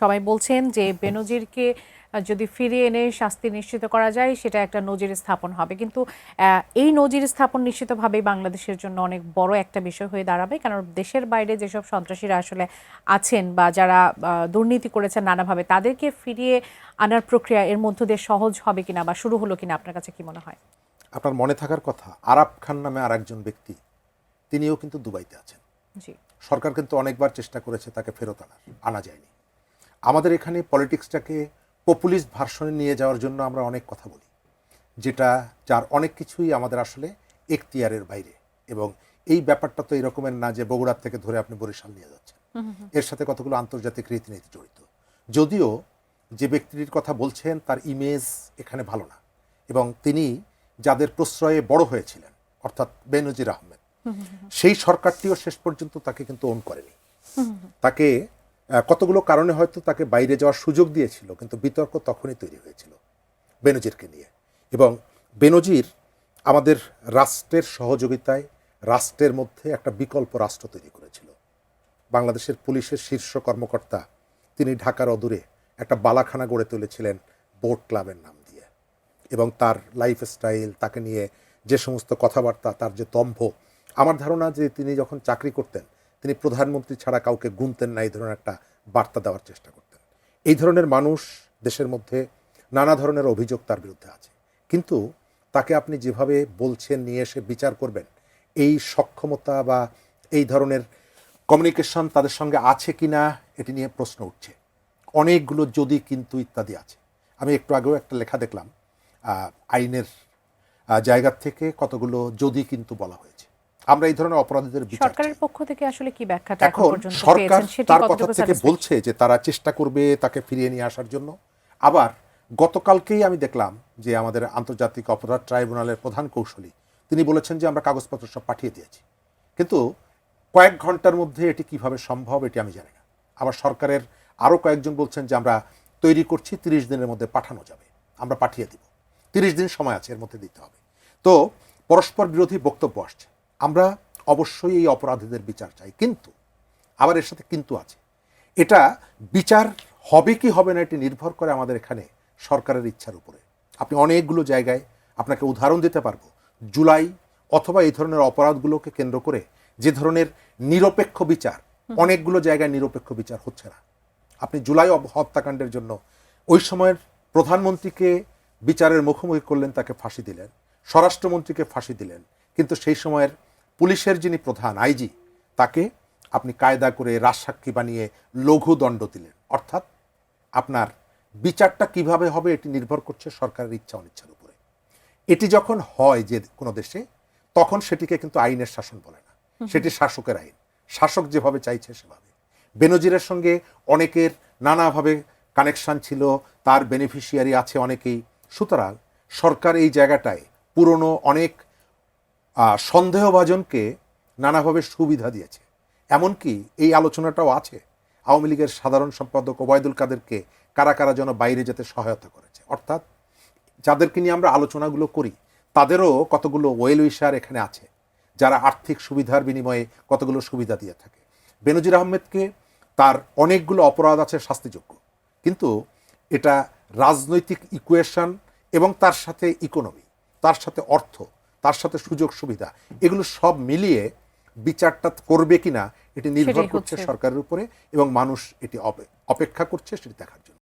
সবাই বলছেন যে বেনজিরকে যদি ফিরিয়ে এনে শাস্তি নিশ্চিত করা যায় সেটা একটা নজির স্থাপন হবে, কিন্তু এই নজির স্থাপন নিশ্চিতভাবেই বাংলাদেশের জন্য অনেক বড় একটা বিষয় হয়ে দাঁড়াবে। কারণ দেশের বাইরে যেসব সন্ত্রাসীরা আসলে আছেন বা যারা দুর্নীতি করেছেন নানাভাবে, তাদেরকে ফিরিয়ে আনার প্রক্রিয়া এর মধ্য দিয়ে সহজ হবে কিনা বা শুরু হলো কিনা, আপনার কাছে কি মনে হয়? আপনার মনে থাকার কথা, আরাব খান নামে আর একজন ব্যক্তি, তিনিও কিন্তু দুবাইতে আছেন। জি, সরকার কিন্তু অনেকবার চেষ্টা করেছে তাকে ফেরত আনা যায়নি। আমাদের এখানে পলিটিক্সটাকে পপুলিস্ট ভার্সনে নিয়ে যাওয়ার জন্য আমরা অনেক কথা বলি, যার অনেক কিছুই আমাদের আসলে এখতিয়ারের বাইরে। এবং এই ব্যাপারটা তো এরকমের না যে বগুড়ার থেকে ধরে আপনি বরিশাল নিয়ে যাচ্ছেন। এর সাথে কতগুলো আন্তর্জাতিক রীতিনীতি জড়িত। যদিও যে ব্যক্তিটির কথা বলছেন তার ইমেজ এখানে ভালো না, এবং তিনি যাদের প্রশ্রয়ে বড় হয়েছিলেন, অর্থাৎ বেনজির আহমেদ, সেই সরকারটিও শেষ পর্যন্ত তাকে কিন্তু ওন করেনি। তাকে কতগুলো কারণে হয়তো তাকে বাইরে যাওয়ার সুযোগ দিয়েছিল, কিন্তু বিতর্ক তখনই তৈরি হয়েছিল বেনজিরকে নিয়ে। এবং বেনজির আমাদের রাষ্ট্রের সহযোগিতায় রাষ্ট্রের মধ্যে একটা বিকল্প রাষ্ট্র তৈরি করেছিল। বাংলাদেশের পুলিশের শীর্ষ কর্মকর্তা, তিনি ঢাকার অদূরে একটা বালাখানা গড়ে তুলেছিলেন বোট ক্লাবের নাম দিয়ে। এবং তার লাইফস্টাইল, তাকে নিয়ে যে সমস্ত কথাবার্তা, তার যে দম্ভ, আমার ধারণা যে তিনি যখন চাকরি করতেন তিনি প্রধানমন্ত্রী ছাড়া কাউকে গুনতেন না, এই ধরনের একটা বার্তা দেওয়ার চেষ্টা করতেন। এই ধরনের মানুষ দেশের মধ্যে নানা ধরনের অভিযোগ তার বিরুদ্ধে আছে, কিন্তু তাকে আপনি যেভাবে বলছেন নিয়ে এসে বিচার করবেন, এই সক্ষমতা বা এই ধরনের কমিউনিকেশন তাদের সঙ্গে আছে কি না এটি নিয়ে প্রশ্ন উঠছে। অনেকগুলো যদি কিন্তু ইত্যাদি আছে। আমি একটু আগেও একটা লেখা দেখলাম, আইনের জায়গা থেকে কতগুলো যদি কিন্তু বলা হয়েছে। আমরা এই ধরনের অপরাধীদের বিচার সরকারের পক্ষ থেকে আসলে কি ব্যাখ্যাটা এখন এখন পর্যন্ত সরকার পেয়েছেন সেটি তার কথা কতটুকু থেকে বলছে যে তারা চেষ্টা করবে তাকে ফিরিয়ে নিয়ে আসার জন্য। আবার গতকালকেই আমি দেখলাম যে আমাদের আন্তর্জাতিক অপরাধ ট্রাইব্যুনালের প্রধান কৌশলী তিনি বলেছেন যে আমরা কাগজপত্র সব পাঠিয়ে দিয়েছি, কিন্তু কয়েক ঘন্টার মধ্যে এটি কিভাবে সম্ভব এটি আমি জানি না। আবার সরকারের আরও কয়েকজন বলছেন যে আমরা তৈরি করছি, 30 দিনের মধ্যে পাঠানো যাবে, আমরা পাঠিয়ে দিব, 30 দিন সময় আছে, এর মধ্যে দিতে হবে। তো পরস্পর বিরোধী বক্তব্য আসছে। আমরা অবশ্যই এই অপরাধীদের বিচার চাই, কিন্তু আবার এর সাথে কিন্তু আছে, এটা বিচার হবে কি হবে না এটি নির্ভর করে আমাদের এখানে সরকারের ইচ্ছার উপরে। আপনি অনেকগুলো জায়গায় আপনাকে উদাহরণ দিতে পারবো, জুলাই অথবা এই ধরনের অপরাধগুলোকে কেন্দ্র করে যে ধরনের নিরপেক্ষ বিচার, অনেকগুলো জায়গায় নিরপেক্ষ বিচার হচ্ছে না। আপনি জুলাই হত্যাকাণ্ডের জন্য ওই সময়ের প্রধানমন্ত্রীকে বিচারের মুখোমুখি করলেন, তাকে ফাঁসি দিলেন, স্বরাষ্ট্রমন্ত্রীকে ফাঁসি দিলেন, কিন্তু সেই সময়ের পুলিশের যিনি প্রধান আইজি, তাকে আপনি কায়দা করে রাজসাক্ষী বানিয়ে লঘু দণ্ড দিলেন। অর্থাৎ আপনার বিচারটা কিভাবে হবে এটি নির্ভর করছে সরকারের ইচ্ছা অনিচ্ছার উপরে। এটি যখন হয় যে কোনো দেশে, তখন সেটিকে কিন্তু আইনের শাসন বলে না, সেটি শাসকের আইন, শাসক যেভাবে চাইছে সেভাবে। বেনজিরের সঙ্গে অনেকের নানাভাবে কানেকশন ছিল, তার বেনিফিশিয়ারি আছে অনেকেই। সুতরাং সরকার এই জায়গাটায় পুরনো অনেক সন্দেহভাজনকে নানাভাবে সুবিধা দিয়েছে। এমনকি এই আলোচনাটাও আছে, আওয়ামী লীগের সাধারণ সম্পাদক ওবায়দুল কাদেরকে কারা কারা যেন বাইরে যেতে সহায়তা করেছে। অর্থাৎ যাদেরকে নিয়ে আমরা আলোচনাগুলো করি তাদেরও কতগুলো ওয়েল উইশার এখানে আছে, যারা আর্থিক সুবিধার বিনিময়ে কতগুলো সুবিধা দিয়ে থাকে। বেনজির আহমেদকে তার অনেকগুলো অপরাধ আছে শাস্তিযোগ্য, কিন্তু এটা রাজনৈতিক ইকুয়েশন এবং তার সাথে ইকোনমি, তার সাথে অর্থ, তার সাথে সুযোগ সুবিধা, এগুলো সব মিলিয়ে বিচারটা করবে কিনা এটি নির্ভর করছে সরকারের উপরে, এবং মানুষ এটি অপেক্ষা করছে সেটি দেখার জন্য।